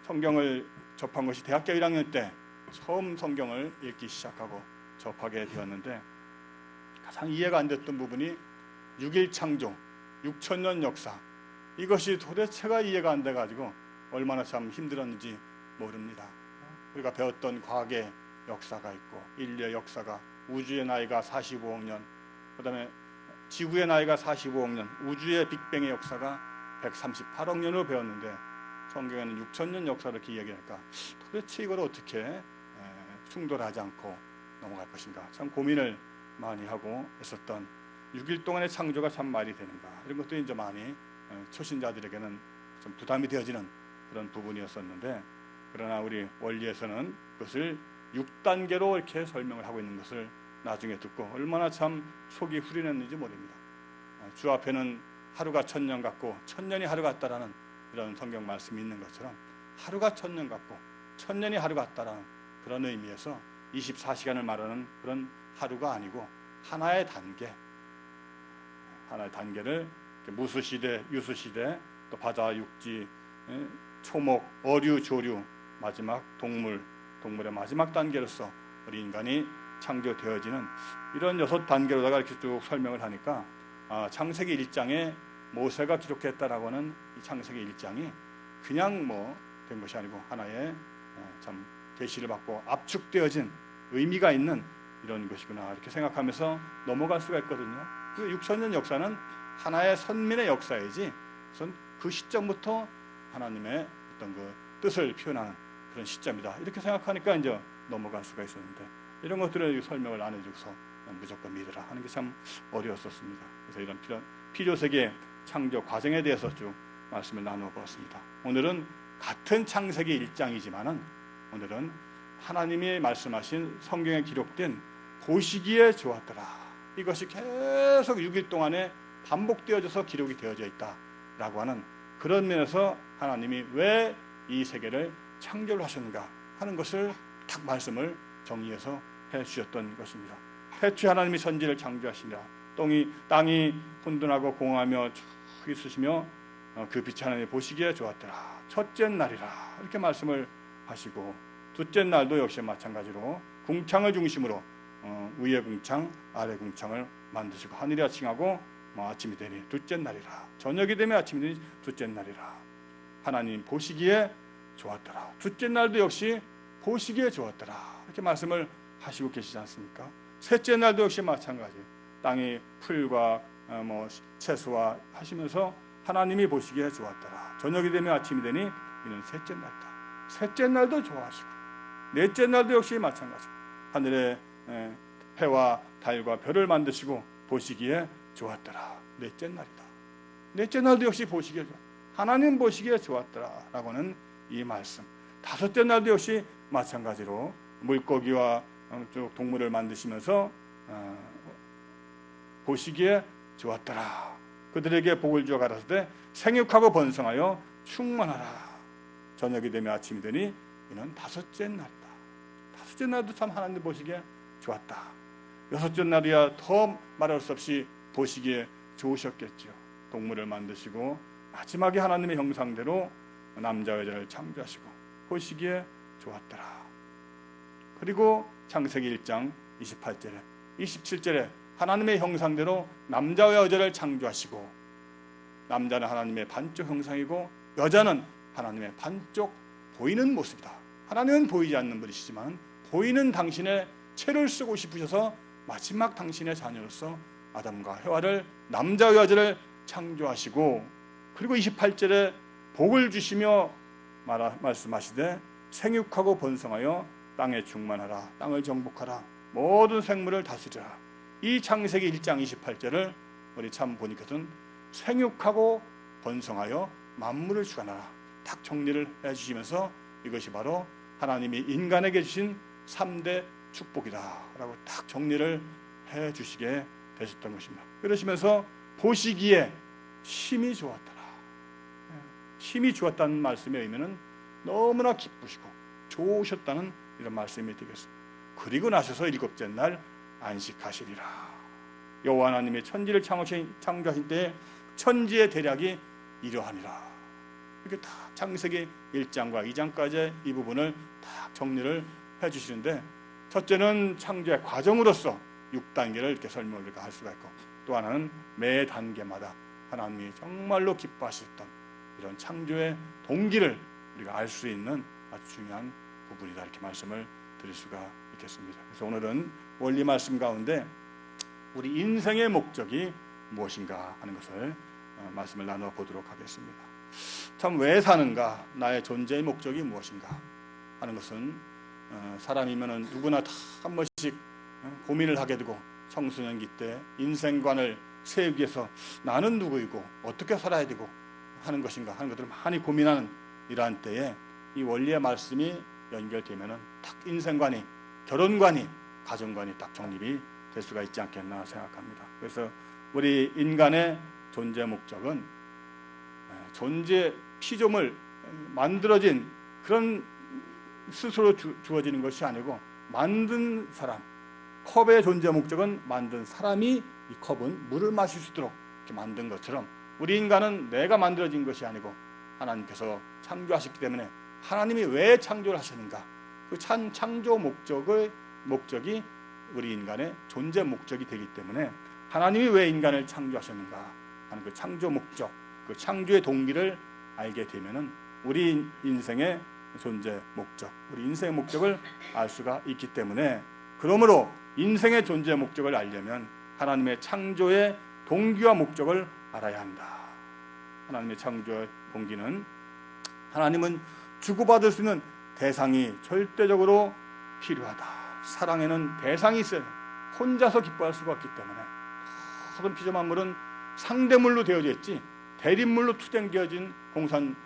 성경을 접한 것이 대학교 1학년 때 처음 성경을 읽기 시작하고 접하게 되었는데, 가장 이해가 안 됐던 부분이 6일 창조, 6천년 역사, 이것이 도대체가 이해가 안 돼가지고 얼마나 참 힘들었는지 모릅니다. 우리가 배웠던 과학의 역사가 있고, 인류의 역사가, 우주의 나이가 45억 년, 그 다음에 지구의 나이가 45억 년, 우주의 빅뱅의 역사가 138억 년으로 배웠는데, 성경에는 6천년 역사를 이렇게 이야기하니까 도대체 이걸 어떻게 충돌하지 않고 넘어갈 것인가, 참 고민을 많이 하고 있었던, 6일 동안의 창조가 참 말이 되는가, 이런 것들이 이제 많이 초신자들에게는 좀 부담이 되어지는 그런 부분이었었는데, 그러나 우리 원리에서는 그것을 6단계로 이렇게 설명을 하고 있는 것을 나중에 듣고 얼마나 참 속이 후련했는지 모릅니다. 주 앞에는 하루가 1000년 같고 1000년이 하루 같다라는 이런 성경 말씀이 있는 것처럼, 하루가 1000년 같고 1000년이 하루 같다라는 그런 의미에서 24시간을 말하는 그런 하루가 아니고 하나의 단계, 하나의 단계를 무수시대, 유수시대, 또 바다, 육지, 초목, 어류, 조류, 마지막 동물의 마지막 단계로서 우리 인간이 창조되어지는 이런 6단계로다가 이렇게 쭉 설명을 하니까, 창세기 1장에 모세가 기록했다라고 하는 이 창세기 1장이 그냥 뭐 된 것이 아니고 하나의 참 계시를 받고 압축되어진 의미가 있는 이런 것이구나, 이렇게 생각하면서 넘어갈 수가 있거든요. 그 6천년 역사는 하나의 선민의 역사이지, 우선 그 시점부터 하나님의 어떤 그 뜻을 표현하는 그런 시점이다, 이렇게 생각하니까 이제 넘어갈 수가 있었는데, 이런 것들을 설명을 안 해줘서 무조건 믿으라 하는 게 참 어려웠었습니다. 그래서 이런 필요세계 창조 과정에 대해서 쭉 말씀을 나누어 보았습니다. 오늘은 같은 창세기 1장이지만은 오늘은 하나님이 말씀하신 성경에 기록된 보시기에 좋았더라, 이것이 계속 6일 동안에 반복되어져서 기록이 되어져 있다라고 하는 그런 면에서 하나님이 왜 이 세계를 창조를 하셨는가 하는 것을 딱 말씀을 정리해서 해주셨던 것입니다. 태초에 하나님이 천지를 창조하시니라, 땅이 혼돈하고 공허하며 쭉 있으시며 그 빛이 하나님이 보시기에 좋았더라, 첫째 날이라, 이렇게 말씀을 하시고, 둘째 날도 역시 마찬가지로 궁창을 중심으로 위의 궁창, 아래 궁창을 만드시고, 하늘이 아침하고 아침이 되니 둘째 날이라, 저녁이 되면 아침이 되니 둘째 날이라, 하나님 보시기에 좋았더라, 둘째 날도 역시 보시기에 좋았더라, 이렇게 말씀을 하시고 계시지 않습니까? 셋째 날도 역시 마찬가지, 땅이 풀과 채소와 하시면서 하나님이 보시기에 좋았더라, 저녁이 되면 아침이 되니 이는 셋째 날이다. 셋째 날도 좋아하시고, 넷째 날도 역시 마찬가지, 하늘에 해와 달과 별을 만드시고 보시기에 좋았더라, 넷째 날이다. 넷째 날도 역시 보시기에 하나님 보시기에 좋았더라 라고 하는 이 말씀. 다섯째 날도 역시 마찬가지로 물고기와 동물을 만드시면서 보시기에 좋았더라, 그들에게 복을 주어 가라사대 생육하고 번성하여 충만하라, 저녁이 되면 아침이 되니 이는 다섯째 날이다. 다섯째 날도 참 하나님 보시기에 좋았다. 여섯째 날이야 더 말할 수 없이 보시기에 좋으셨겠죠. 동물을 만드시고 마지막에 하나님의 형상대로 남자와 여자를 창조하시고 보시기에 좋았더라. 그리고 창세기 1장 28절에 27절에 하나님의 형상대로 남자와 여자를 창조하시고, 남자는 하나님의 반쪽 형상이고 여자는 하나님의 반쪽 보이는 모습이다. 하나님은 보이지 않는 분이시지만 보이는 당신의 채를 쓰고 싶으셔서 마지막 당신의 자녀로서 아담과 해와를, 남자와 여자를 창조하시고, 그리고 28절에 복을 주시며 말씀하시되 생육하고 번성하여 땅에 충만하라, 땅을 정복하라, 모든 생물을 다스리라. 이 창세기 1장 28절을 우리 참 보니까는 생육하고 번성하여 만물을 주관하라, 딱 정리를 해주시면서 이것이 바로 하나님이 인간에게 주신 3대 축복이다 라고 딱 정리를 해주시게 되셨던 것입니다. 그러시면서 보시기에 심히 좋았더라, 심히 좋았다는 말씀의 의미는 너무나 기쁘시고 좋으셨다는 이런 말씀이 되겠습니다. 그리고 나셔서 7째 날 안식하시리라. 여호와 하나님의 천지를 창조하신 때에 천지의 대략이 이러하니라. 이렇게 다 창세기 1장과 2장까지 이 부분을 다 정리를 해주시는데, 첫째는 창조의 과정으로서 6단계를 이렇게 설명을 할 수가 있고, 또 하나는 매 단계마다 하나님이 정말로 기뻐하셨던 이런 창조의 동기를 우리가 알 수 있는 아주 중요한 부분이다, 이렇게 말씀을 드릴 수가 있겠습니다. 그래서 오늘은 원리 말씀 가운데 우리 인생의 목적이 무엇인가 하는 것을 말씀을 나눠 보도록 하겠습니다. 참 왜 사는가, 나의 존재의 목적이 무엇인가 하는 것은 사람이면은 누구나 다 한 번씩 고민을 하게 되고, 청소년기 때 인생관을 세우기 위해서 나는 누구이고 어떻게 살아야 되고 하는 것인가 하는 것들을 많이 고민하는 이러한 때에 이 원리의 말씀이 연결되면은 딱 인생관이, 결혼관이, 가정관이 딱 정립이 될 수가 있지 않겠나 생각합니다. 그래서 우리 인간의 존재 목적은 존재 피조물 만들어진 그런 스스로 주어지는 것이 아니고, 만든 사람, 컵의 존재 목적은 만든 사람이 이 컵은 물을 마실 수 있도록 이렇게 만든 것처럼, 우리 인간은 내가 만들어진 것이 아니고 하나님께서 창조하셨기 때문에, 하나님이 왜 창조를 하셨는가, 그 창조 목적이 우리 인간의 존재 목적이 되기 때문에, 하나님이 왜 인간을 창조하셨는가 하는 그 창조 목적, 그 창조의 동기를 알게 되면은 우리 인생의 존재 목적, 우리 인생의 목적을 알 수가 있기 때문에, 그러므로 인생의 존재 목적을 알려면 하나님의 창조의 동기와 목적을 알아야 한다. 하나님의 창조의 동기는, 하나님은 주고받을 수 있는 대상이 절대적으로 필요하다. 사랑에는 대상이 있어요. 혼자서 기뻐할 수가 없기 때문에, 모든 피조 만물은 상대물로 되어져 있지 대립물로 투쟁되어진 공산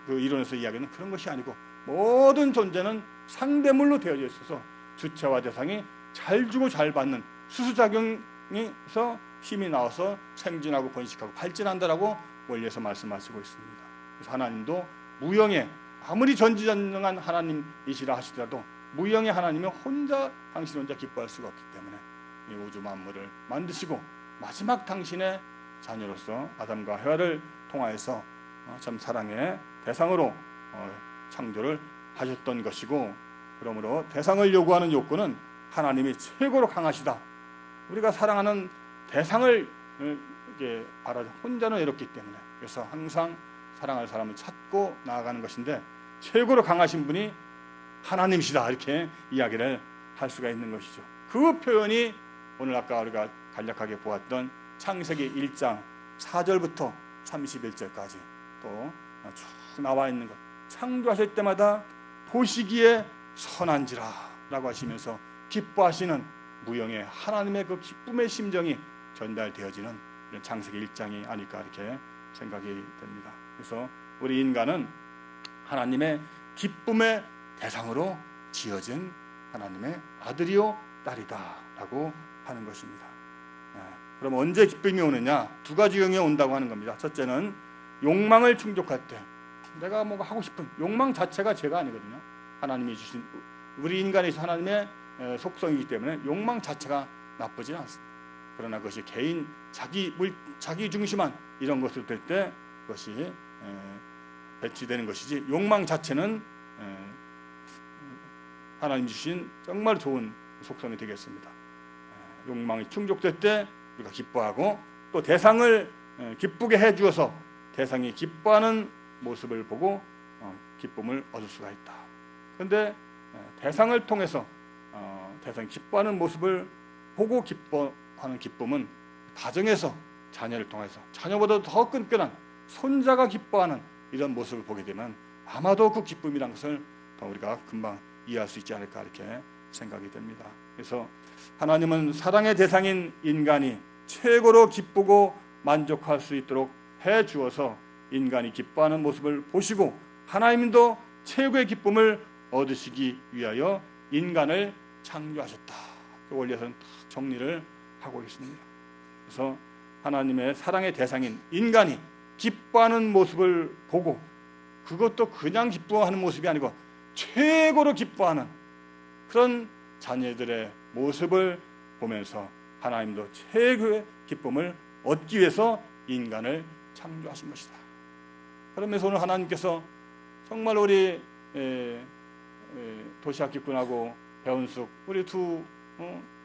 이론에서 이야기는 그런 것이 아니고, 모든 존재는 상대물로 되어져 있어서 주체와 대상이 잘 주고 잘 받는 수수작용에서 힘이 나와서 생진하고 번식하고 발전한다라고 원리에서 말씀하시고 있습니다. 그래서 하나님도 무형의, 아무리 전지전능한 하나님이시라 하시더라도 무형의 하나님은 당신 혼자 기뻐할 수가 없기 때문에 이 우주 만물을 만드시고 마지막 당신의 자녀로서 아담과 해와를 통하여서 참 사랑의 대상으로 창조를 하셨던 것이고, 그러므로 대상을 요구하는 욕구는 하나님이 최고로 강하시다. 우리가 사랑하는 대상을 바라지 혼자는 외롭기 때문에, 그래서 항상 사랑할 사람을 찾고 나아가는 것인데, 최고로 강하신 분이 하나님이시다, 이렇게 이야기를 할 수가 있는 것이죠. 그 표현이 오늘 아까 우리가 간략하게 보았던 창세기 1장 4절부터 31절까지 또 쭉 나와 있는 것, 창조하실 때마다 보시기에 선한지라 라고 하시면서 기뻐하시는 무형의 하나님의 그 기쁨의 심정이 전달되어지는 이런 창세기 1장이 아닐까, 이렇게 생각이 됩니다. 그래서 우리 인간은 하나님의 기쁨의 대상으로 지어진 하나님의 아들이요 딸이다 라고 하는 것입니다. 그럼 언제 기쁨이 오느냐? 두 가지 경우에 온다고 하는 겁니다. 첫째는 욕망을 충족할 때, 내가 뭔가 하고 싶은 욕망 자체가 죄가 아니거든요. 하나님이 주신, 우리 인간이 하나님의 속성이기 때문에 욕망 자체가 나쁘지 않습니다. 그러나 그것이 개인 자기 중심한 이런 것으로 될 때 그것이 배치되는 것이지, 욕망 자체는 하나님 주신 정말 좋은 속성이 되겠습니다. 욕망이 충족될 때 우리가 기뻐하고, 또 대상을 기쁘게 해주어서 대상이 기뻐하는 모습을 보고 기쁨을 얻을 수가 있다. 그런데 대상을 통해서 대상이 기뻐하는 모습을 보고 기뻐하는 기쁨은 가정에서 자녀를 통해서, 자녀보다 더 끈끈한 손자가 기뻐하는 이런 모습을 보게 되면 아마도 그 기쁨이란 것을 더 우리가 금방 이해할 수 있지 않을까, 이렇게 생각이 됩니다. 그래서 하나님은 사랑의 대상인 인간이 최고로 기쁘고 만족할 수 있도록 해 주어서 인간이 기뻐하는 모습을 보시고, 하나님도 최고의 기쁨을 얻으시기 위하여 인간을 창조하셨다. 그 원리에서는 딱 정리를 하고 있습니다. 그래서 하나님의 사랑의 대상인 인간이 기뻐하는 모습을 보고, 그것도 그냥 기뻐하는 모습이 아니고 최고로 기뻐하는 그런 자녀들의 모습을 보면서 하나님도 최고의 기쁨을 얻기 위해서 인간을 창조하신 것이다. 그러면서 오늘 하나님께서 정말 우리 도시학 기꾼하고 배은숙 우리 두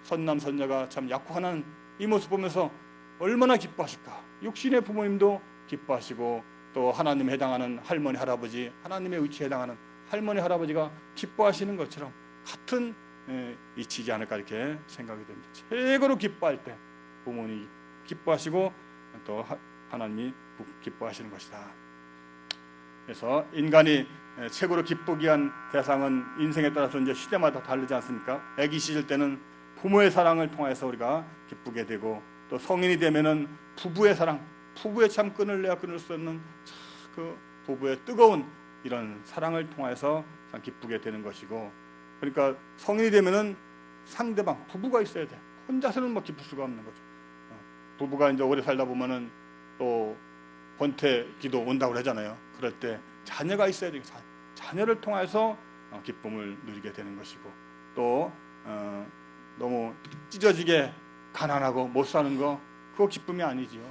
선남 선녀가 참 약혼하는 이 모습 보면서 얼마나 기뻐하실까. 육신의 부모님도 기뻐하시고 또 하나님에 해당하는 할머니 할아버지, 하나님의 위치에 해당하는 할머니 할아버지가 기뻐하시는 것처럼 같은 이치지 않을까 이렇게 생각이 됩니다. 최고로 기뻐할 때 부모님이 기뻐하시고 또 하나님이 기뻐하시는 것이다. 그래서 인간이 최고로 기쁘기 위한 대상은 인생에 따라서 이제 시대마다 다르지 않습니까? 아기 시절 때는 부모의 사랑을 통해서 우리가 기쁘게 되고 또 성인이 되면은 부부의 사랑, 부부의 참 끊을 내야 끊을 수 없는 그 부부의 뜨거운 이런 사랑을 통해서 참 기쁘게 되는 것이고, 그러니까 성인이 되면은 상대방 부부가 있어야 돼. 혼자서는 뭐 기쁠 수가 없는 거죠. 부부가 이제 오래 살다 보면은 또 권태기도 온다고 그러잖아요. 그럴 때 자녀가 있어야 돼요. 자녀를 통해서 기쁨을 누리게 되는 것이고, 또 너무 찢어지게 가난하고 못 사는 거 그거 기쁨이 아니지요.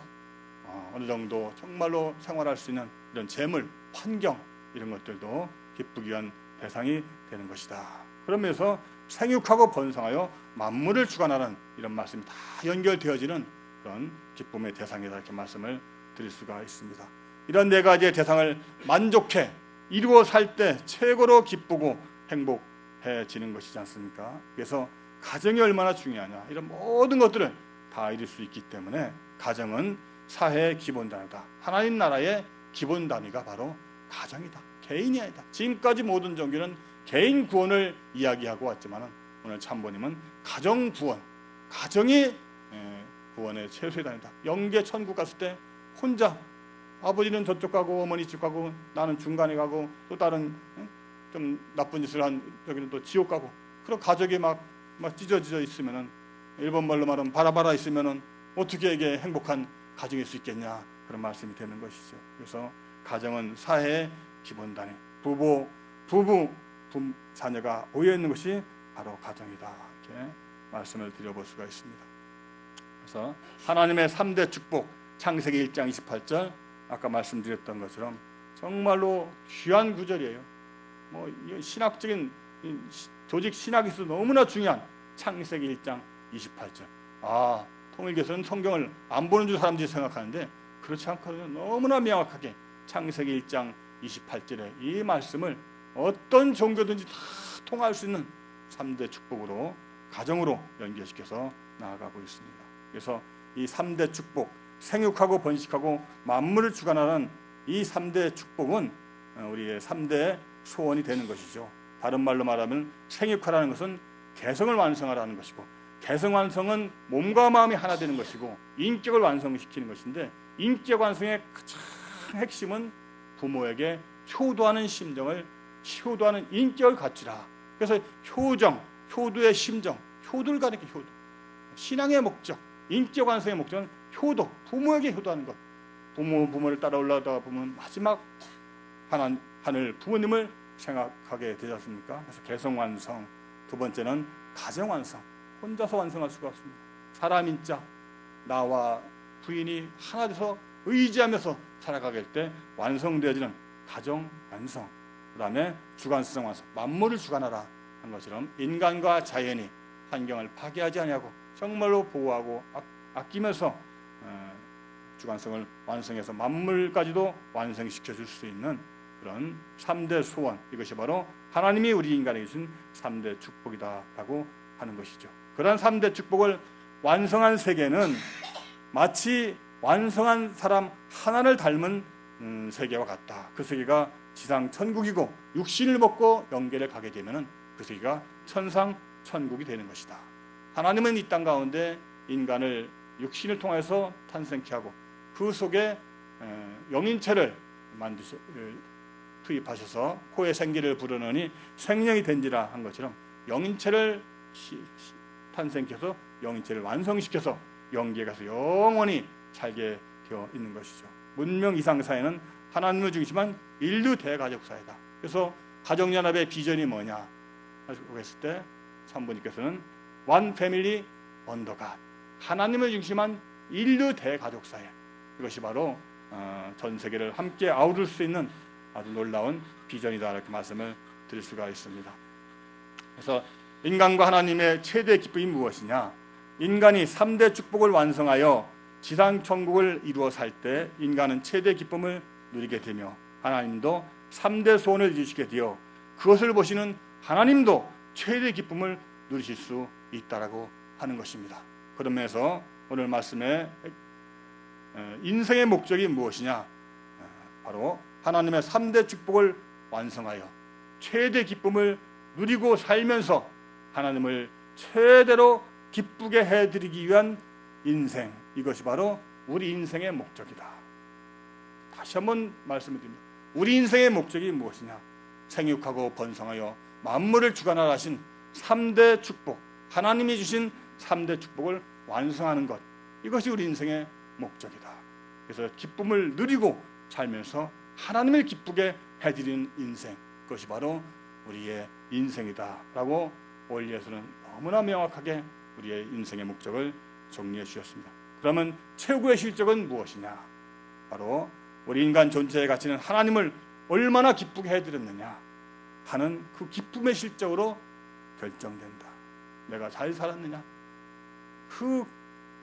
어느 정도 정말로 생활할 수 있는 이런 재물, 환경 이런 것들도 기쁘기 위한 대상이 되는 것이다. 그러면서 생육하고 번성하여 만물을 주관하는 이런 말씀이 다 연결되어지는 그런 기쁨의 대상이다 이렇게 말씀을 드릴 수가 있습니다. 이런 네 가지의 대상을 만족해 이루어 살 때 최고로 기쁘고 행복해지는 것이지 않습니까? 그래서 가정이 얼마나 중요하냐, 이런 모든 것들을 다 이룰 수 있기 때문에 가정은 사회의 기본 단위다. 하나님 나라의 기본 단위가 바로 가정이다. 개인이 아니다. 지금까지 모든 종교는 개인 구원을 이야기하고 왔지만 오늘 참모님은 가정 구원, 가정이 구원의 최소의 단위다. 영계 천국 갔을 때 혼자 아버지는 저쪽 가고 어머니 집 가고 나는 중간에 가고 또 다른 좀 나쁜 짓을 한 여기는 또 지옥 가고, 그런 가족이 막 찢어져 있으면은 일본 말로 말하면 바라바라 있으면은 어떻게 이게 행복한 가정일 수 있겠냐, 그런 말씀이 되는 것이죠. 그래서 가정은 사회의 기본 단위, 부부 자녀가 모여 있는 것이 바로 가정이다 이렇게 말씀을 드려볼 수가 있습니다. 그래서 하나님의 3대 축복, 창세기 1장 28절 아까 말씀드렸던 것처럼 정말로 귀한 구절이에요. 뭐 신학적인 조직 신학에서 너무나 중요한 창세기 1장 28절. 통일교에서는 성경을 안 보는 줄 사람들이 생각하는데 그렇지 않거든요. 너무나 명확하게 창세기 1장 28절에 이 말씀을 어떤 종교든지 다 통할 수 있는 3대 축복으로 가정으로 연결시켜서 나아가고 있습니다. 그래서 이 3대 축복, 생육하고 번식하고 만물을 주관하는 이 3대 축복은 우리의 3대 소원이 되는 것이죠. 다른 말로 말하면 생육하라는 것은 개성을 완성하라는 것이고, 개성 완성은 몸과 마음이 하나 되는 것이고, 인격을 완성시키는 것인데, 인격 완성의 가장 핵심은 부모에게 효도하는 심정을, 효도하는 인격을 갖추라. 그래서 효도의 심정, 효도를 가리켜 효도. 신앙의 목적, 인격 완성의 목적은 효도, 부모에게 효도하는 것. 부모를 따라 올라가다 보면 마지막 하늘 부모님을 생각하게 되지 않습니까? 그래서 개성 완성. 두 번째는 가정 완성. 혼자서 완성할 수가 없습니다. 사람인 자, 나와 부인이 하나 돼서 의지하면서 살아가게 될 때 완성되어지는 가정 완성. 그 다음에 주관성 완성. 만물을 주관하라 한 것처럼 인간과 자연이 환경을 파괴하지 아니하고 정말로 보호하고 아끼면서 주관성을 완성해서 만물까지도 완성시켜 줄 수 있는 그런 3대 소원, 이것이 바로 하나님이 우리 인간에게 주신 3대 축복이다라고 하는 것이죠. 그런 3대 축복을 완성한 세계는 마치 완성한 사람 하나를 닮은 세계와 같다. 그 세계가 지상 천국이고 육신을 벗고 영계를 가게 되면 그 세계가 천상 천국이 되는 것이다. 하나님은 이 땅 가운데 인간을 육신을 통해서 탄생케 하고 그 속에 영인체를 투입하셔서 코에 생기를 불어넣으니 생명이 된지라 한 것처럼 영인체를 탄생케 해서 영인체를 완성시켜서 영계에 가서 영원히 살게 되어 있는 것이죠. 문명 이상 사회는 하나님을 중심한 인류 대가족 사회다. 그래서 가정연합의 비전이 뭐냐 하고 했을 때 참부님께서는 One Family Under God, 하나님을 중심한 인류 대가족 사회, 이것이 바로 전 세계를 함께 아우를 수 있는 아주 놀라운 비전이다, 이렇게 말씀을 드릴 수가 있습니다. 그래서 인간과 하나님의 최대 기쁨이 무엇이냐? 인간이 3대 축복을 완성하여 지상 천국을 이루어 살 때 인간은 최대 기쁨을 누리게 되며 하나님도 3대 소원을 이루시게 되어 그것을 보시는 하나님도 최대 기쁨을 누리실 수 있다라고 하는 것입니다. 그런 면에서 오늘 말씀에 인생의 목적이 무엇이냐? 바로 하나님의 3대 축복을 완성하여 최대 기쁨을 누리고 살면서 하나님을 최대로 기쁘게 해드리기 위한 인생, 이것이 바로 우리 인생의 목적이다. 다시 한번 말씀을 드립니다. 우리 인생의 목적이 무엇이냐? 생육하고 번성하여 만물을 주관하라 하신 3대 축복, 하나님이 주신 3대 축복을 완성하는 것, 이것이 우리 인생의 목적이다. 그래서 기쁨을 누리고 살면서 하나님을 기쁘게 해드리는 인생, 그것이 바로 우리의 인생이다 라고 원리에서는 너무나 명확하게 우리의 인생의 목적을 정리해 주셨습니다. 그러면 최고의 실적은 무엇이냐? 바로 우리 인간 존재의 가치는 하나님을 얼마나 기쁘게 해드렸느냐 하는 그 기쁨의 실적으로 결정된다. 내가 잘 살았느냐? 그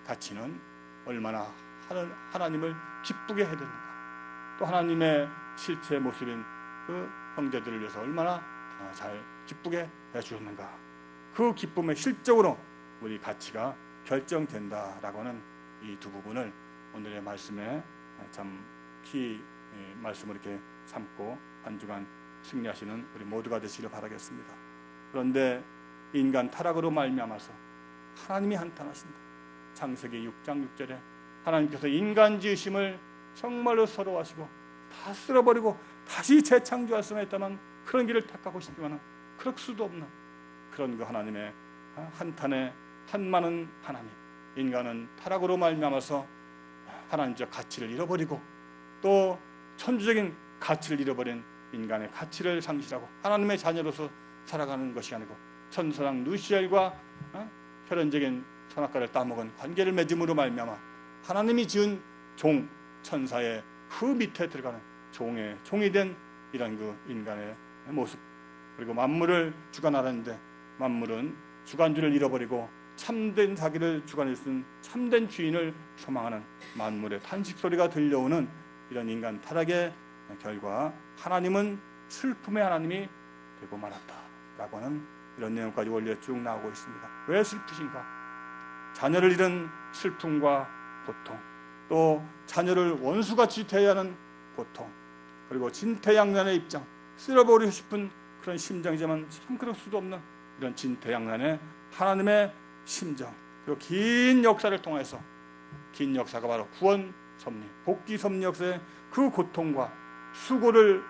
가치는 얼마나 하나님을 기쁘게 해드렸는가, 또 하나님의 실체 모습인 그 형제들을 위해서 얼마나 잘 기쁘게 해주었는가, 그 기쁨의 실적으로 우리 가치가 결정된다라고 하는 이 두 부분을 오늘의 말씀에 참 키 말씀을 이렇게 삼고 한 주간 승리하시는 우리 모두가 되시기를 바라겠습니다. 그런데 인간 타락으로 말미암아서 하나님이 한탄하신다. 창세기 6장 6절에 하나님께서 인간 지으심을 정말로 서러워하시고 다 쓸어버리고 다시 재창조할 수만 있다면 그런 길을 택하고 싶지만 그럴 수도 없는 그런 그 하나님의 한탄에 한많은 하나님, 인간은 타락으로 말미암아서 하나님적 가치를 잃어버리고 또 천주적인 가치를 잃어버린 인간의 가치를 상실하고 하나님의 자녀로서 살아가는 것이 아니고 천사랑 루시엘과 혈연적인 선악과를 따먹은 관계를 맺음으로 말미암아 하나님이 지은 종, 천사의 그 밑에 들어가는 종이 된 이런 그 인간의 모습, 그리고 만물을 주관하는데 만물은 주관주를 잃어버리고 참된 자기를 주관할 수 있는 참된 주인을 소망하는 만물의 탄식 소리가 들려오는 이런 인간 타락의 결과 하나님은 슬픔의 하나님이 되고 말았다라고 하는 이런 내용까지 원리에 쭉 나오고 있습니다. 왜 슬프신가? 자녀를 잃은 슬픔과 고통, 또 자녀를 원수같이 대하는 고통, 그리고 진퇴양난의 입장, 쓸어버리고 싶은 그런 심정이지만 참 그럴 수도 없는 이런 진퇴양난의 하나님의 심정, 그리고 긴 역사를 통해서 긴 역사가 바로 구원 섭리, 복귀 섭리 역사의 그 고통과 수고를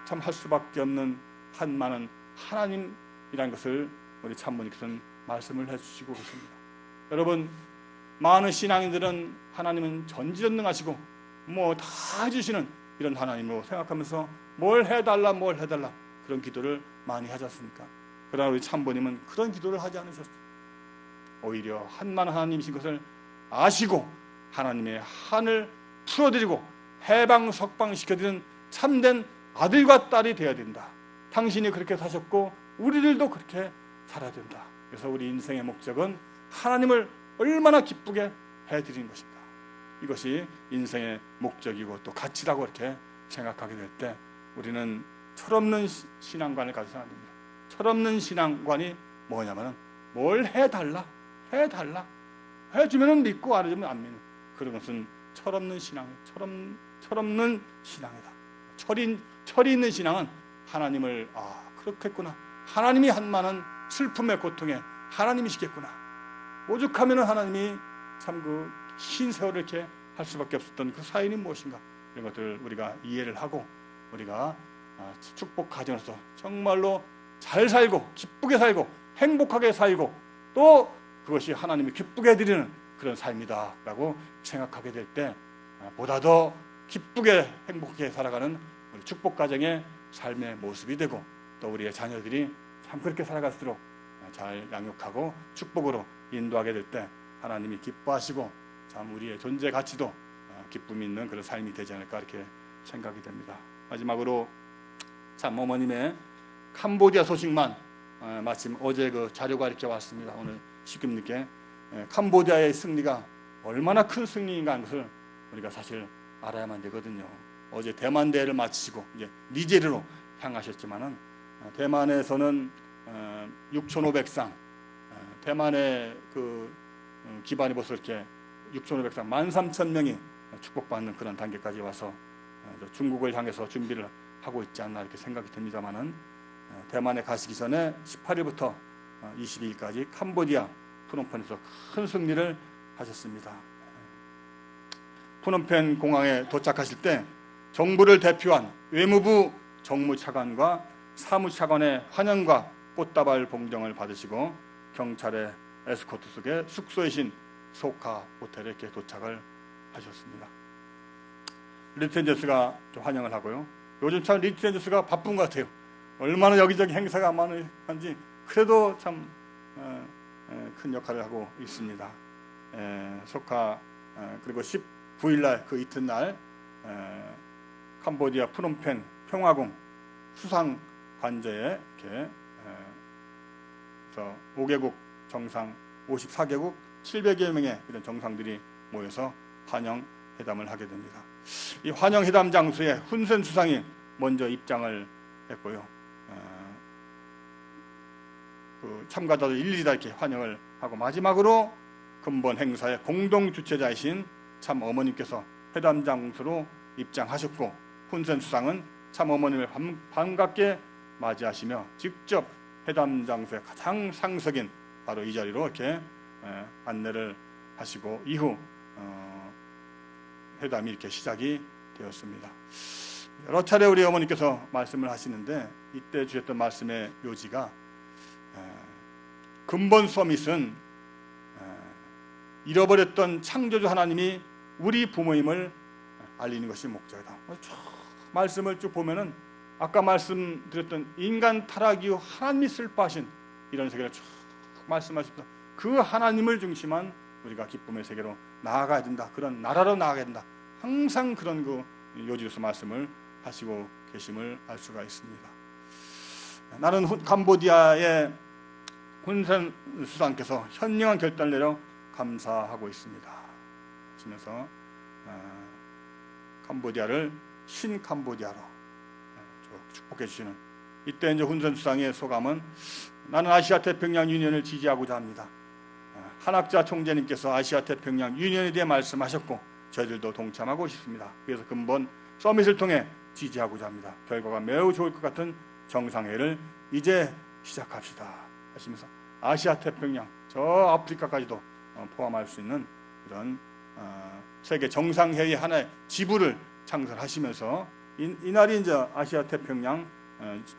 참 할 수밖에 없는 한많은 하나님이라는 것을 우리 참모님께서는 말씀을 해주시고 계십니다. 여러분, 많은 신앙인들은 하나님은 전지전능하시고 뭐 다 해주시는 이런 하나님으로 생각하면서 뭘 해달라 그런 기도를 많이 하지 않습니까? 그러나 우리 참모님은 그런 기도를 하지 않으셨어요. 오히려 한만 하나님이신 것을 아시고 하나님의 한을 풀어드리고 해방 석방시켜드리는 참된 아들과 딸이 되어야 된다. 당신이 그렇게 사셨고 우리들도 그렇게 살아야 된다. 그래서 우리 인생의 목적은 하나님을 얼마나 기쁘게 해드리는 것입니다. 이것이 인생의 목적이고 또 가치라고 이렇게 생각하게 될 때 우리는 철없는 신앙관을 가져서는 안 됩니다. 철없는 신앙관이 뭐냐면 뭘 해달라 해주면 믿고 안 해주면 안 믿는 그런 것은 철없는 신앙이에요. 철없는 신앙이다. 철이 있는 신앙은 하나님을 그렇겠구나, 하나님이 한많은 슬픔의 고통에 하나님이시겠구나, 오죽하면 하나님이 참 그 긴 세월을 이렇게 할 수밖에 없었던 그 사연이 무엇인가, 이런 것들을 우리가 이해를 하고 우리가 축복 가정에서 정말로 잘 살고 기쁘게 살고 행복하게 살고 또 그것이 하나님이 기쁘게 해드리는 그런 삶이다 라고 생각하게 될 때 보다 더 기쁘게 행복하게 살아가는 우리 축복 가정의 삶의 모습이 되고 또 우리의 자녀들이 참 그렇게 살아갈수록 잘 양육하고 축복으로 인도하게 될 때 하나님이 기뻐하시고 참 우리의 존재 가치도 기쁨이 있는 그런 삶이 되지 않을까 이렇게 생각이 됩니다. 마지막으로 참 어머님의 캄보디아 소식만 마침 어제 그 자료가 이렇게 왔습니다. 오늘 시금님께 캄보디아의 승리가 얼마나 큰 승리인가 하는 것을 우리가 사실 알아야만 되거든요. 어제 대만 대회를 마치고 이제 니제르로 향하셨지만은 대만에서는 6,500상, 대만의 그 기반이 벌써 이렇게 6,500상, 13,000명이 축복받는 그런 단계까지 와서 중국을 향해서 준비를 하고 있지 않나 이렇게 생각이 듭니다만은 대만에 가시기 전에 18일부터 22일까지 캄보디아 프놈펜에서 큰 승리를 하셨습니다. 프놈펜 공항에 도착하실 때 정부를 대표한 외무부 정무차관과 사무차관의 환영과 꽃다발 봉정을 받으시고 경찰의 에스코트 속에 숙소이신 소카 호텔에 이렇게 도착을 하셨습니다. 리트앤저스가 환영을 하고요. 요즘 참 리트앤저스가 바쁜 것 같아요. 얼마나 여기저기 행사가 많은지 그래도 참 큰 역할을 하고 있습니다. 소카 그리고 19일날 그 이튿날 캄보디아 프놈펜 평화궁 수상 관저에 이렇게 5개국 정상 54개국 700여 명의 이런 정상들이 모여서 환영 회담을 하게 됩니다. 이 환영 회담 장소에 훈센 수상이 먼저 입장을 했고요. 그 참가자들 일일이 다 이렇게 환영을 하고 마지막으로 근본 행사의 공동 주최자이신 참 어머님께서 회담 장소로 입장하셨고 훈센 수상은 참 어머님을 반갑게 맞이하시며 직접 회담 장소의 가장 상석인 바로 이 자리로 이렇게 안내를 하시고 이후 회담이 이렇게 시작이 되었습니다. 여러 차례 우리 어머니께서 말씀을 하시는데 이때 주셨던 말씀의 요지가 근본 서밋은 잃어버렸던 창조주 하나님이 우리 부모임을 알리는 것이 목적이다. 말씀을 쭉 보면은 아까 말씀드렸던 인간 타락 이후 하나님이 슬퍼하신 이런 세계를 쭉 말씀하십니다. 그 하나님을 중심한 우리가 기쁨의 세계로 나아가야 된다. 그런 나라로 나아가야 된다. 항상 그런 그 요지로서 말씀을 하시고 계심을 알 수가 있습니다. 나는 캄보디아의 훈센 수상께서 현명한 결단을 내려 감사하고 있습니다. 하시면서 캄보디아를 신캄보디아로 축복해 주시는 이때 이제 훈센 수상의 소감은 나는 아시아 태평양 유니언을 지지하고자 합니다. 한학자 총재님께서 아시아 태평양 유니언에 대해 말씀하셨고 저희들도 동참하고 싶습니다. 그래서 근본 서밋을 통해 지지하고자 합니다. 결과가 매우 좋을 것 같은 정상회의를 이제 시작합시다 하시면서 아시아 태평양 저 아프리카까지도 포함할 수 있는 그런 세계 정상회의 하나의 지부를 창설하시면서 이날이 이제 아시아 태평양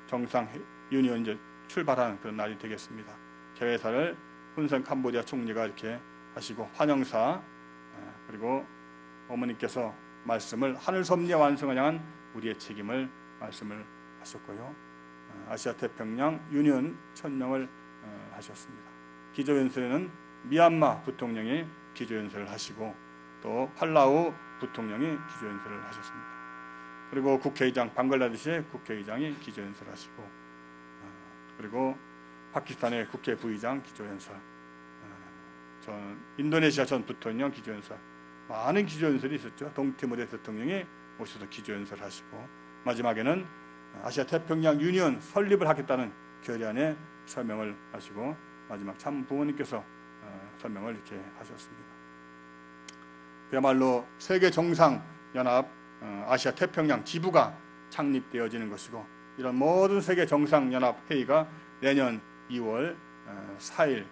정상 유니언 이제 출발하는 그런 날이 되겠습니다. 개회사를 훈센 캄보디아 총리가 이렇게 하시고 환영사 그리고 어머니께서 말씀을 하늘 섭리의 완성을 향한 우리의 책임을 말씀을 하셨고요. 아시아 태평양 유니언 천명을 하셨습니다. 기조연설에는 미얀마 부통령이 기조연설을 하시고 또 팔라우 부통령이 기조연설을 하셨습니다. 그리고 국회의장 방글라데시의 국회의장이 기조연설을 하시고 그리고 파키스탄의 국회 부의장 기조연설, 인도네시아 전 부통령 기조연설, 많은 기조연설이 있었죠. 동티모레 대통령이 오셔서 기조연설을 하시고 마지막에는 아시아 태평양 유니언 설립을 하겠다는 결의안에 서명을 하시고 마지막 참 부모님께서 서명을 이렇게 하셨습니다. 그야말로 세계 정상 연합 아시아 태평양 지부가 창립되어지는 것이고 이런 모든 세계 정상 연합 회의가 내년 2월 4일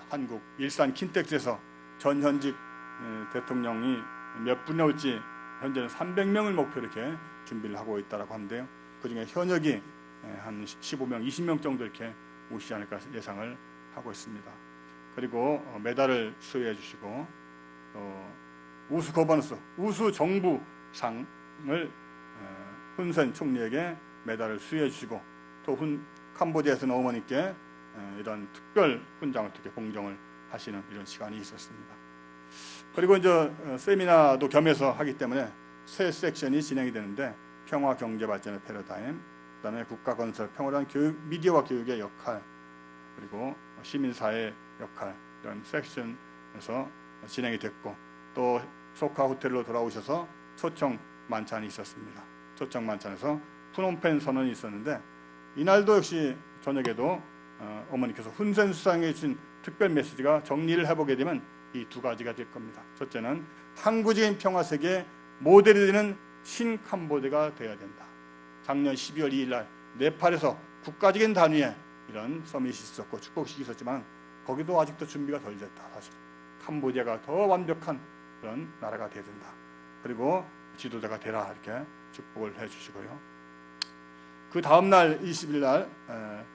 한국 일산 킨텍스에서 전현직 대통령이 몇 분이 올지 현재는 300명을 목표로 이렇게 준비를 하고 있다고 하는데요. 그중에 현역이 한 15명, 20명 정도 이렇게 오시지 않을까 예상을 하고 있습니다. 그리고 메달을 수여해 주시고 또 우수 거버넌스, 우수 정부상을 훈센 총리에게 메달을 수여해 주시고 또 캄보디아에서는 어머니께 이런 특별 훈장을 이렇게 봉정을 하시는 이런 시간이 있었습니다. 그리고 이제 세미나도 겸해서 하기 때문에 세 섹션이 진행이 되는데 평화 경제 발전의 패러다임, 그다음에 국가 건설, 평화로운 교육, 미디어와 교육의 역할, 그리고 시민사회의 역할 이런 섹션에서 진행이 됐고 또 소카 호텔로 돌아오셔서 초청 만찬이 있었습니다. 초청 만찬에서 푸놈펜 선언이 있었는데 이날도 역시 저녁에도 어머니께서 훈센 수상해 주신 특별 메시지가 정리를 해보게 되면 이 두 가지가 될 겁니다. 첫째는 항구적인 평화 세계의 모델이 되는 신캄보디아가 되어야 된다. 작년 12월 2일 날 네팔에서 국가적인 단위의 이런 서밋이 있었고 축복식이 있었지만 거기도 아직도 준비가 덜 됐다. 사실 캄보디아가 더 완벽한 그런 나라가 되어야 된다. 그리고 지도자가 되라 이렇게 축복을 해주시고요. 그 다음날 20일 날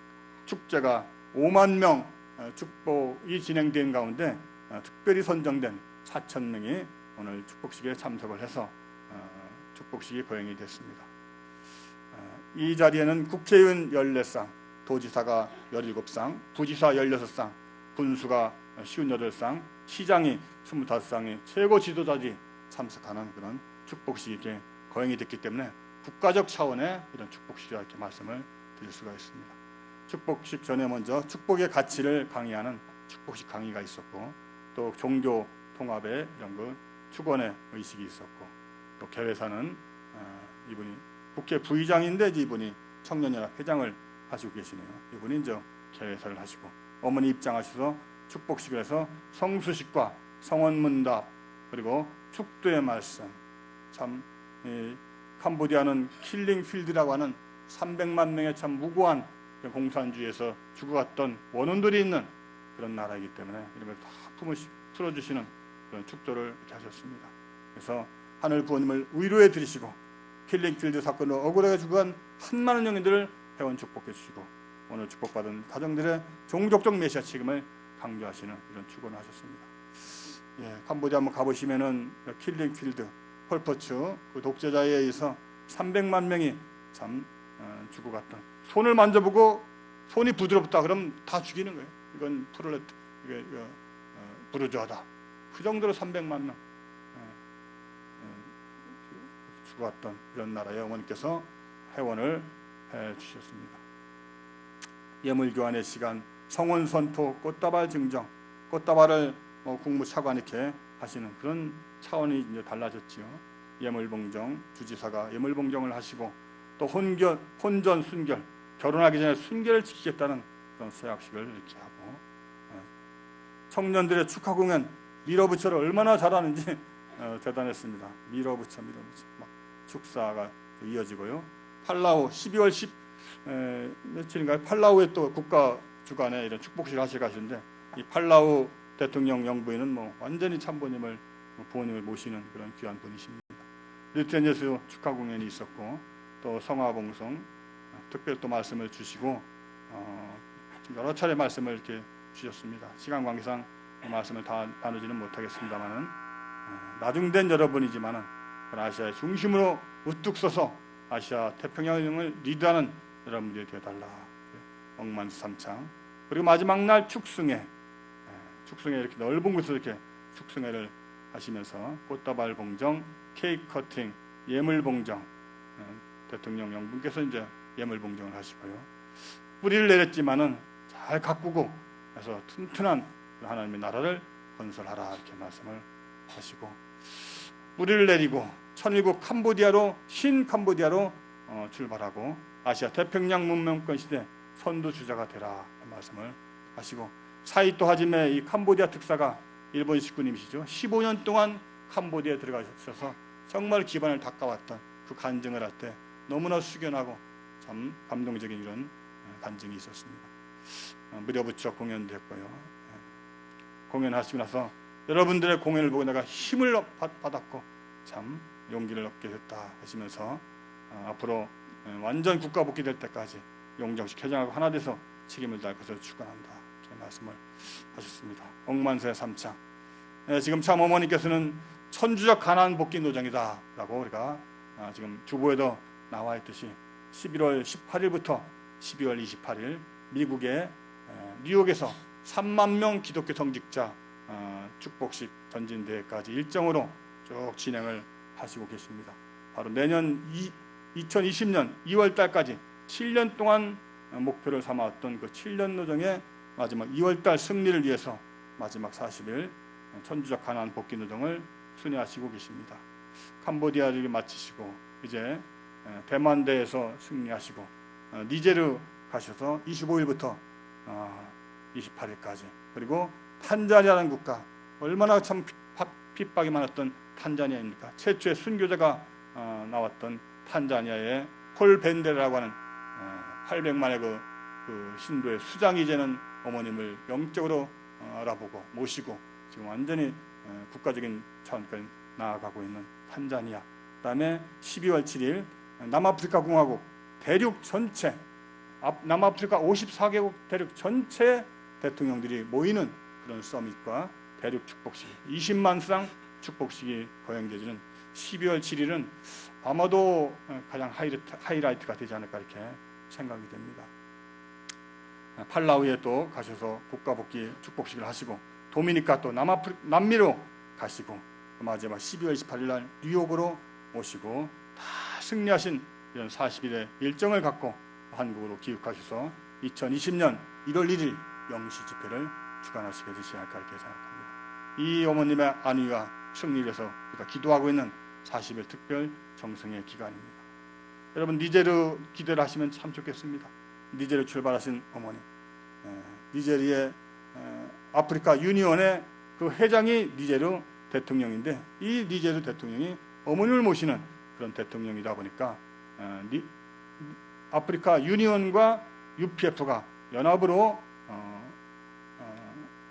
축제가 5만 명 축복이 진행된 가운데 특별히 선정된 4,000명이 오늘 축복식에 참석을 해서 축복식이 거행이 됐습니다. 이 자리에는 국회의원 14상, 도지사가 17상, 부지사 16상, 군수가 58상, 시장이 25상의 최고 지도자들이 참석하는 그런 축복식이 이렇게 거행이 됐기 때문에 국가적 차원의 이런 축복식이라 이렇게 말씀을 드릴 수가 있습니다. 축복식 전에 먼저 축복의 가치를 강의하는 축복식 강의가 있었고 또 종교 통합의 이런 그 축원의 의식이 있었고 또 개회사는 이분이 국회 부의장인데 이분이 청년연합 회장을 하시고 계시네요. 이분이 이제 개회사를 하시고 어머니 입장하셔서 축복식을 해서 성수식과 성원문답 그리고 축도의 말씀 참 캄보디아는 킬링필드라고 하는 300만 명의 참 무고한 공산주의에서 죽어갔던 원혼들이 있는 그런 나라이기 때문에 이런 걸 다 풀어주시는 그런 축도를 이렇게 하셨습니다. 그래서 하늘 부모님을 위로해 드리시고 킬링필드 사건으로 억울하게 죽어간 한많은 영혼들을 회원 축복해 주시고 오늘 축복받은 가정들의 종족적 메시아 책임을 강조하시는 이런 축원을 하셨습니다. 캄보디아 한번 가보시면은 킬링필드, 폴포츠 그 독재자에 의해서 300만 명이 참 죽어갔던 손을 만져보고 손이 부드럽다 그럼 다 죽이는 거예요. 이건 부르주아다. 그 정도로 300만 명 죽어왔던 이런 나라에 어머니께서 회원을 해주셨습니다. 예물교환의 시간, 성원선포, 꽃다발 증정, 꽃다발을 국무차관 이렇게 하시는 그런 차원이 이제 달라졌지요. 예물봉정, 주지사가 예물봉정을 하시고 또 혼전, 순결, 결혼하기 전에 순결을 지키겠다는 그런 서약식을 이렇게 하고 청년들의 축하 공연 밀어붙여를 얼마나 잘하는지 대단했습니다. 밀어붙여 막 축사가 이어지고요. 팔라우 12월 10 며칠인가요? 팔라우에 또 국가 주관에 이런 축복식을 하시는데 이 팔라우 대통령 영부인은 완전히 참부모님을 부모님을 모시는 그런 귀한 분이십니다. 리트엔제스 축하 공연이 있었고 또 성화봉송 특별 또 말씀을 주시고 여러 차례 말씀을 이렇게 주셨습니다. 시간 관계상 말씀을 다 나누지는 못하겠습니다만은 나중된 여러분이지만은 아시아의 중심으로 우뚝 서서 아시아 태평양을 리드하는 여러분들이 되어달라. 억만수삼창 그리고 마지막 날 축승회 이렇게 넓은 곳에서 이렇게 축승회를 하시면서 꽃다발 봉정, 케이크 커팅, 예물 봉정 대통령 영분께서 이제 예물 봉정을 하시고요. 뿌리를 내렸지만은 잘 가꾸고 해서 튼튼한 하나님의 나라를 건설하라 이렇게 말씀을 하시고 뿌리를 내리고 천일국 캄보디아로 신캄보디아로 출발하고 아시아 태평양 문명권 시대 선두주자가 되라 말씀을 하시고 사이토 하지메 이 캄보디아 특사가 일본 식구님이시죠. 15년 동안 캄보디아에 들어가셔서 정말 기반을 닦아왔던 그 간증을 할 때 너무나 숙연하고 참 감동적인 이런 간증이 있었습니다. 무려부처 공연도 했고요. 공연하시고 나서 여러분들의 공연을 보고 내가 힘을 받았고 참 용기를 얻게 됐다 하시면서 앞으로 완전 국가 복귀될 때까지 용정식 회장하고 하나 돼서 책임을 다할 것을 축원한다 이렇게 말씀을 하셨습니다. 억만세 삼창 지금 참 어머니께서는 천주적 가나안 복귀 노정이다 라고 우리가 지금 주보에도 나와 있듯이 11월 18일부터 12월 28일 미국의 뉴욕에서 3만 명 기독교 성직자 축복식 전진대회까지 일정으로 쭉 진행을 하시고 계십니다. 바로 내년 2020년 2월 달까지 7년 동안 목표를 삼아왔던 그 7년 노정의 마지막 2월 달 승리를 위해서 마지막 40일 천주적 가나안 복귀 노정을 순회하시고 계십니다. 캄보디아를 마치시고 이제 대만대에서 승리하시고 니제르 가셔서 25일부터 28일까지, 그리고 탄자니아라는 국가, 얼마나 참 핍박이 많았던 탄자니아입니까? 최초의 순교자가 나왔던 탄자니아의 폴 벤데라고 하는 800만의 그 신도의 수장이 되는 어머님을 영적으로 알아보고 모시고 지금 완전히 국가적인 차원까지 나아가고 있는 탄자니아. 그다음에 12월 7일 남아프리카 공화국 대륙 전체, 남아프리카 54개국 대륙 전체 대통령들이 모이는 그런 서밋과 대륙 축복식 20만 쌍 축복식이 거행되지는 12월 7일은 아마도 가장 하이라이트가 되지 않을까 이렇게 생각이 됩니다. 팔라우에 또 가셔서 국가복귀 축복식을 하시고, 도미니카 또 남미로 가시고, 마지막 12월 28일 날 뉴욕으로 오시고 다 승리하신 이런 40일의 일정을 갖고 한국으로 귀국하셔서 2020년 1월 1일 영시 집회를 주관하시게 되지 않을까 이렇게 생각합니다. 이 어머님의 안위와 승리를 위해서 우리가 기도하고 있는 40일 특별 정성의 기간입니다. 여러분 니제르 기대를 하시면 참 좋겠습니다. 니제르 출발하신 어머니, 니제르의 아프리카 유니온의 그 회장이 니제르 대통령인데, 이 니제르 대통령이 어머님을 모시는 그런 대통령이다 보니까 아프리카 유니온과 UPF가 연합으로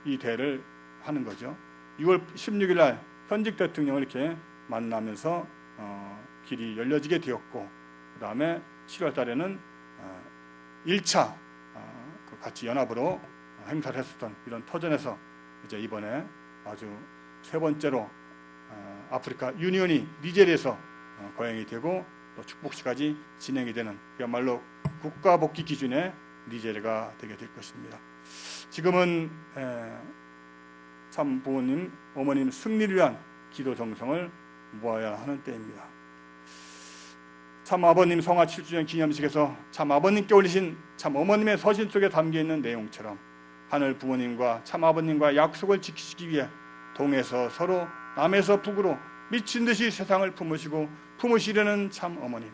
이 대회를 하는 거죠. 6월 16일 날 현직 대통령을 이렇게 만나면서 길이 열려지게 되었고, 그 다음에 7월 달에는 1차 같이 연합으로 행사를 했었던 이런 터전에서 이제 이번에 아주 세 번째로 아프리카 유니온이 니제리에서 거행이 되고 또 축복식까지 진행이 되는, 그야말로 국가복귀 기준의 니제리가 되게 될 것입니다. 지금은 참 부모님, 어머님 승리를 위한 기도 정성을 모아야 하는 때입니다. 참 아버님 성화 7주년 기념식에서 참 아버님께 올리신 참 어머님의 서신 속에 담겨있는 내용처럼 하늘 부모님과 참 아버님과 약속을 지키시기 위해 동에서 서로 남에서 북으로 미친 듯이 세상을 품으시고 품으시려는 참 어머님,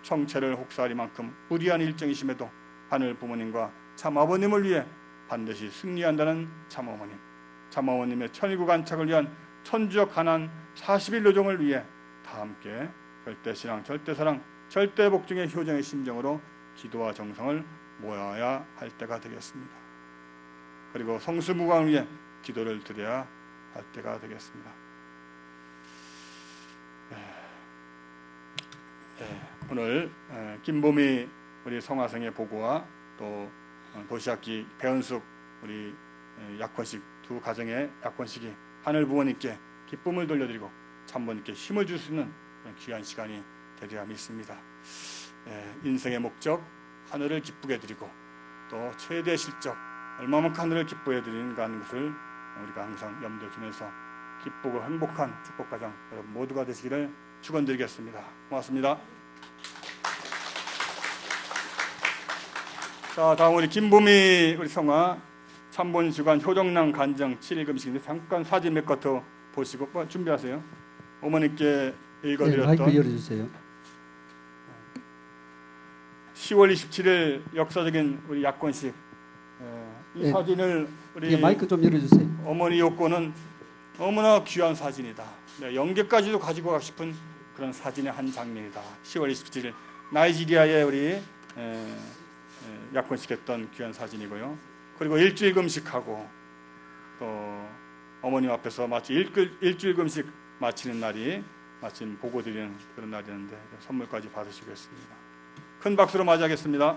청체를 혹사하리만큼 무리한 일정이심에도 하늘 부모님과 참 아버님을 위해 반드시 승리한다는 참 어머님, 참 어머님의 천일국 안착을 위한 천주적 가나안 40일 노정을 위해 다 함께 절대신앙, 절대사랑, 절대복종의 효정의 심정으로 기도와 정성을 모아야 할 때가 되겠습니다. 그리고 성수무강을 위해 기도를 드려야 할 때가 되겠습니다. 오늘 김보미 우리 성화생의 보고와 또 도시학기 배은숙 우리 약혼식 두 가정의 약혼식이 하늘 부모님께 기쁨을 돌려드리고 참부모님께 힘을 줄 수 있는 그런 귀한 시간이 되리라 믿습니다. 인생의 목적 하늘을 기쁘게 드리고 또 최대 실적 얼마만큼 하늘을 기쁘게 드리는가 하는 것을 우리가 항상 염두에 두면서 기쁘고 행복한 축복가정 여러분 모두가 되시기를 축원드리겠습니다. 고맙습니다. 자, 다음 우리 김보미 우리 성화 참본주간 효정랑 간정 7일 금식인데 잠깐 사진 몇 것 더 보시고 준비하세요. 어머니께 읽어드렸던 마이크 열어주세요. 10월 27일 역사적인 우리 약혼식, 이 사진을 우리 마이크 좀 열어주세요. 어머니 요거는 너무나 귀한 사진이다. 영계까지도 가지고 가고 싶은 그런 사진의 한 장면이다. 10월 27일 나이지리아에 우리 약혼식했던 귀한 사진이고요. 그리고 일주일 금식하고 또 어머님 앞에서 마치 일주일 금식 마치는 날이 마침 보고 드리는 그런 날이었는데 선물까지 받으시겠습니다. 큰 박수로 맞이하겠습니다.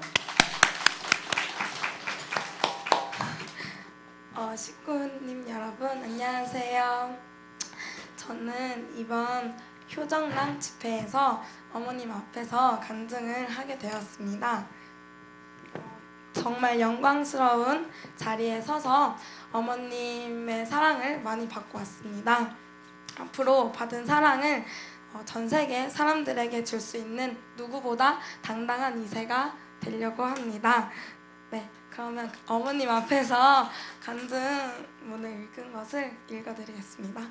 식구님 여러분 안녕하세요. 저는 이번 효정랑 집회에서 어머님 앞에서 간증을 하게 되었습니다. 정말 영광스러운 자리에 서서 어머님의 사랑을 많이 받고 왔습니다. 앞으로 받은 사랑을 전 세계 사람들에게 줄 수 있는 누구보다 당당한 이세가 되려고 합니다. 네, 그러면 어머님 앞에서 간증문을 읽은 것을 읽어드리겠습니다.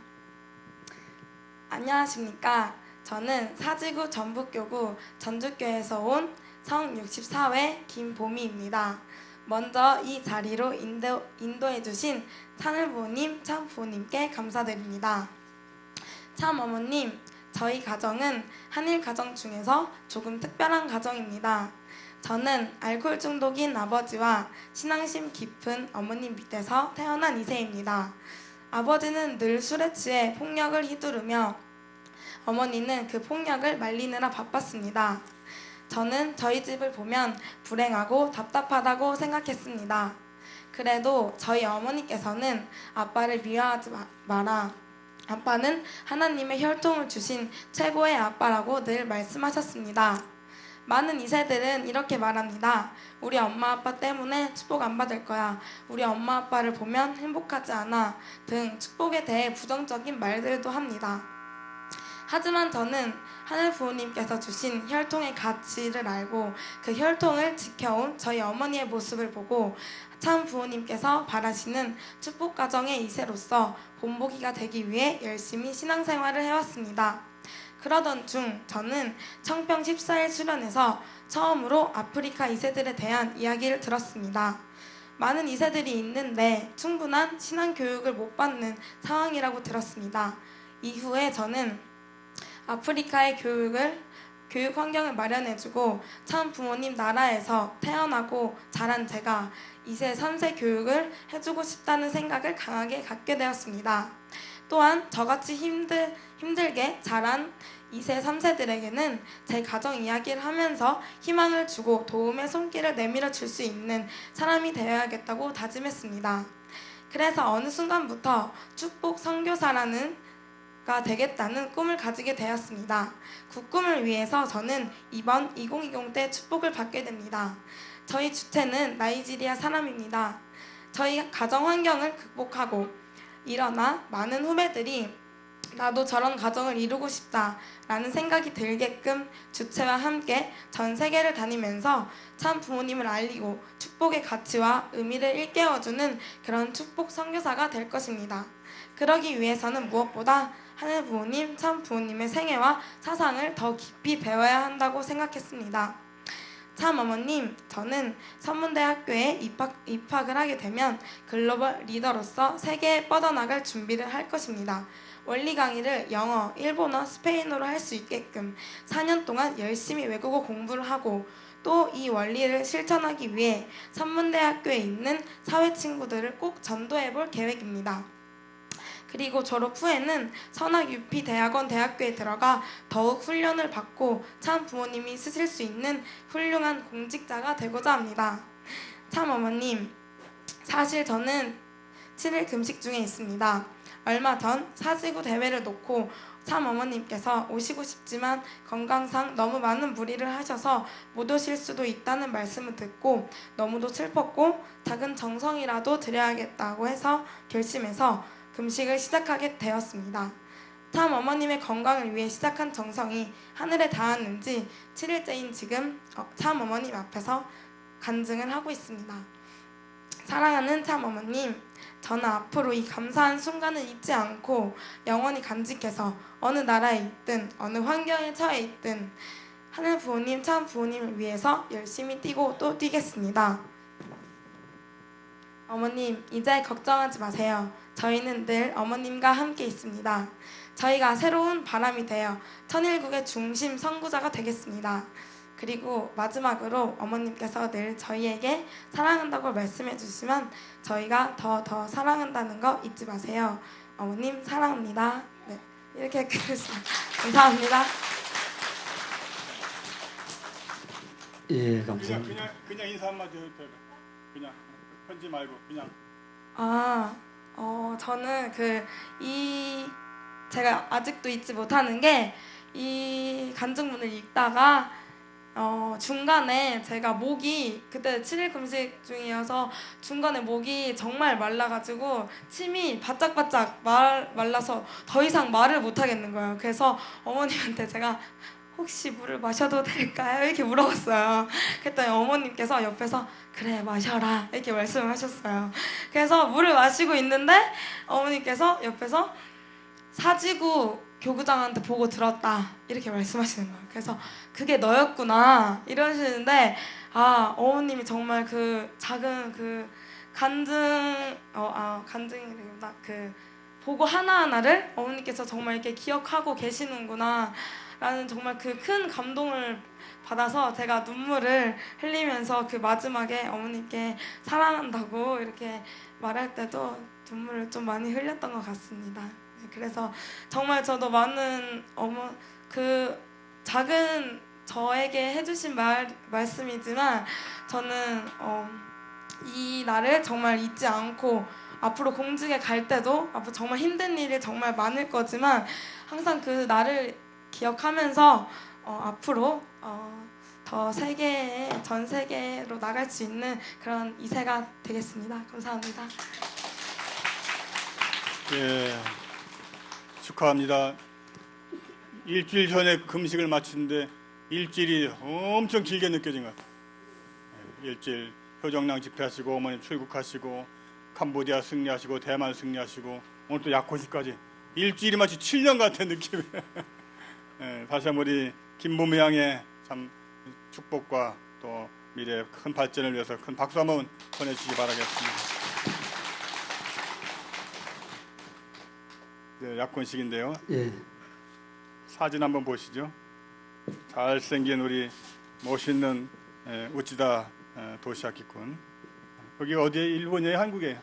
안녕하십니까. 저는 사지구 전북교구 전주교에서 온 성 64회 김보미입니다. 먼저 이 자리로 인도해주신 하늘부모님, 참부모님께 감사드립니다. 참어머님, 저희 가정은 한일 가정 중에서 조금 특별한 가정입니다. 저는 알코올 중독인 아버지와 신앙심 깊은 어머님 밑에서 태어난 이세입니다. 아버지는 늘 술에 취해 폭력을 휘두르며 어머니는 그 폭력을 말리느라 바빴습니다. 저는 저희 집을 보면 불행하고 답답하다고 생각했습니다. 그래도 저희 어머니께서는 아빠를 미워하지 마라. 아빠는 하나님의 혈통을 주신 최고의 아빠라고 늘 말씀하셨습니다. 많은 2세들은 이렇게 말합니다. 우리 엄마 아빠 때문에 축복 안 받을 거야. 우리 엄마 아빠를 보면 행복하지 않아. 등 축복에 대해 부정적인 말들도 합니다. 하지만 저는 하늘 부모님께서 주신 혈통의 가치를 알고 그 혈통을 지켜온 저희 어머니의 모습을 보고 참 부모님께서 바라시는 축복 가정의 2세로서 본보기가 되기 위해 열심히 신앙생활을 해왔습니다. 그러던 중 저는 청평 14일 수련에서 처음으로 아프리카 2세들에 대한 이야기를 들었습니다. 많은 2세들이 있는데 충분한 신앙교육을 못 받는 상황이라고 들었습니다. 이후에 저는 아프리카의 교육 환경을 마련해주고 참 부모님 나라에서 태어나고 자란 제가 2세, 3세 교육을 해주고 싶다는 생각을 강하게 갖게 되었습니다. 또한 저같이 힘들게 자란 2세, 3세들에게는 제 가정 이야기를 하면서 희망을 주고 도움의 손길을 내밀어 줄 수 있는 사람이 되어야겠다고 다짐했습니다. 그래서 어느 순간부터 축복 선교사라는 가 되겠다는 꿈을 가지게 되었습니다. 그 꿈을 위해서 저는 이번 2020 때 축복을 받게 됩니다. 저희 주체는 나이지리아 사람입니다. 저희 가정 환경을 극복하고 일어나 많은 후배들이 나도 저런 가정을 이루고 싶다라는 생각이 들게끔 주체와 함께 전 세계를 다니면서 참 부모님을 알리고 축복의 가치와 의미를 일깨워주는 그런 축복 선교사가 될 것입니다. 그러기 위해서는 무엇보다 하늘 부모님, 참 부모님의 생애와 사상을 더 깊이 배워야 한다고 생각했습니다. 참 어머님, 저는 선문대학교에 입학을 하게 되면 글로벌 리더로서 세계에 뻗어나갈 준비를 할 것입니다. 원리 강의를 영어, 일본어, 스페인어로 할 수 있게끔 4년 동안 열심히 외국어 공부를 하고 또 이 원리를 실천하기 위해 선문대학교에 있는 사회 친구들을 꼭 전도해 볼 계획입니다. 그리고 졸업 후에는 선학유피대학원 대학교에 들어가 더욱 훈련을 받고 참 부모님이 쓰실 수 있는 훌륭한 공직자가 되고자 합니다. 참 어머님, 사실 저는 7일 금식 중에 있습니다. 얼마 전 사지구 대회를 놓고 참 어머님께서 오시고 싶지만 건강상 너무 많은 무리를 하셔서 못 오실 수도 있다는 말씀을 듣고 너무도 슬펐고 작은 정성이라도 드려야겠다고 해서 결심해서 금식을 시작하게 되었습니다. 참 어머님의 건강을 위해 시작한 정성이 하늘에 닿았는지 7일째인 지금 참 어머님 앞에서 간증을 하고 있습니다. 사랑하는 참 어머님, 저는 앞으로 이 감사한 순간을 잊지 않고 영원히 간직해서 어느 나라에 있든 어느 환경에 처해 있든 하늘 부모님, 참 부모님을 위해서 열심히 뛰고 또 뛰겠습니다. 어머님, 이제 걱정하지 마세요. 저희는 늘 어머님과 함께 있습니다. 저희가 새로운 바람이 되어 천일국의 중심 선구자가 되겠습니다. 그리고 마지막으로 어머님께서 늘 저희에게 사랑한다고 말씀해 주시면 저희가 더 사랑한다는 거 잊지 마세요. 어머님 사랑합니다. 네, 이렇게 끝냈습니다. 감사합니다. 예, 감사합니다. 그냥 인사 한마디 해도 돼요. 그냥 편지 말고 그냥. 저는 제가 아직도 잊지 못하는 게 이 간증문을 읽다가 중간에 제가 목이 그때 7일 금식 중이어서 중간에 목이 정말 말라가지고 침이 바짝바짝 말라서 더 이상 말을 못 하겠는 거예요. 그래서 어머님한테 제가 혹시 물을 마셔도 될까요? 이렇게 물어봤어요. 그랬더니 어머님께서 옆에서 그래 마셔라 이렇게 말씀을 하셨어요. 그래서 물을 마시고 있는데 어머님께서 옆에서 사지구 교구장한테 보고 들었다 이렇게 말씀하시는 거예요. 그래서 그게 너였구나 이러시는데 어머님이 정말 그 작은 그 간증이라기보다 그 보고 하나하나를 어머니께서 정말 이렇게 기억하고 계시는구나 라는 정말 그 큰 감동을 받아서 제가 눈물을 흘리면서 그 마지막에 어머니께 사랑한다고 이렇게 말할 때도 눈물을 좀 많이 흘렸던 것 같습니다. 네, 그래서 정말 저도 많은 그 작은 저에게 해주신 말씀이지만 저는 이 날을 정말 잊지 않고 앞으로 공직에 갈 때도 앞으로 정말 힘든 일이 정말 많을 거지만 항상 그 날을 기억하면서 앞으로 더 전 세계로 나갈 수 있는 그런 이세가 되겠습니다. 감사합니다. 예, 축하합니다. 일주일 전에 금식을 마치는데 일주일이 엄청 길게 느껴진 것 같아요. 일주일 효정랑 집회하시고 어머님 출국하시고 캄보디아 승리하시고 대만 승리하시고 오늘 또 약혼식까지 일주일이 마치 7년 같은 느낌이에요. 다시 한번 우리 김보미 양의 참 축복과 또 미래의 큰 발전을 위해서 큰 박수 한번 보내주시기 바라겠습니다. 네, 약혼식인데요. 예. 사진 한번 보시죠. 잘생긴 우리 멋있는 우치다 도시아키군. 여기가 어디에? 일본이에요? 한국이에요?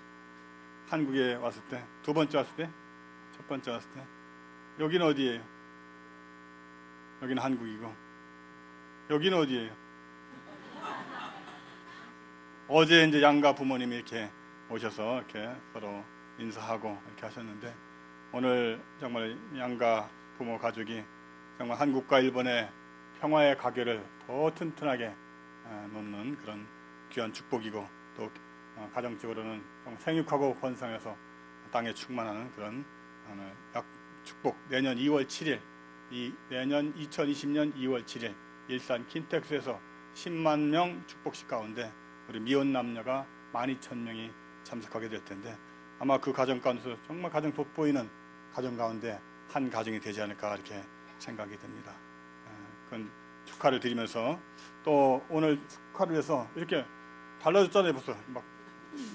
한국에 왔을 때, 두 번째 왔을 때, 첫 번째 왔을 때. 여기는 어디예요? 여기는 한국이고 여기는 어디예요? 어제 이제 양가 부모님이 이렇게 오셔서 이렇게 서로 인사하고 이렇게 하셨는데 오늘 정말 양가 부모 가족이 정말 한국과 일본의 평화의 가게를 더 튼튼하게 놓는 그런 귀한 축복이고 또 가정적으로는 정말 생육하고 번성해서 땅에 충만하는 그런 축복. 내년 2월 7일 내년 2020년 2월 7일 일산 킨텍스에서 10만 명 축복식 가운데 우리 미혼 남녀가 12,000명이 참석하게 될 텐데 아마 그 가정 가운데서 정말 가장 돋보이는 가정 가운데 한 가정이 되지 않을까 이렇게 생각이 됩니다. 그건 축하를 드리면서 또 오늘 축하를 위해서 이렇게 달라졌잖아요. 벌써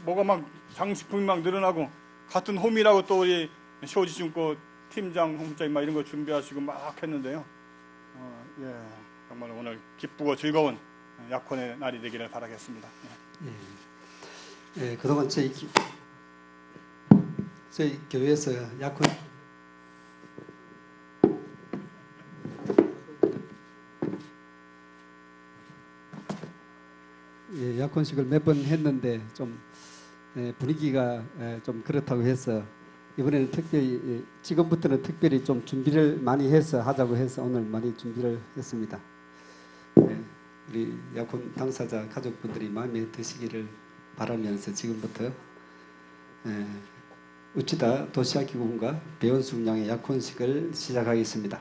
뭐가 막 장식품이 막 늘어나고 같은 홈이라고 또 우리 쇼지중고 팀장 홍장님 막 이런 거 준비하시고 막 했는데요. 예, 정말 오늘 기쁘고 즐거운 약혼의 날이 되기를 바라겠습니다. 예, 그동안 저희 교회에서 약혼식을 몇 번 했는데 좀 분위기가 좀 그렇다고 해서 이번에는 특별히 지금부터는 특별히 좀 준비를 많이 해서 하자고 해서 오늘 많이 준비를 했습니다. 우리 약혼 당사자 가족분들이 마음에 드시기를 바라면서 지금부터 우치다 도시아키군과 배원숙 양의 약혼식을 시작하겠습니다.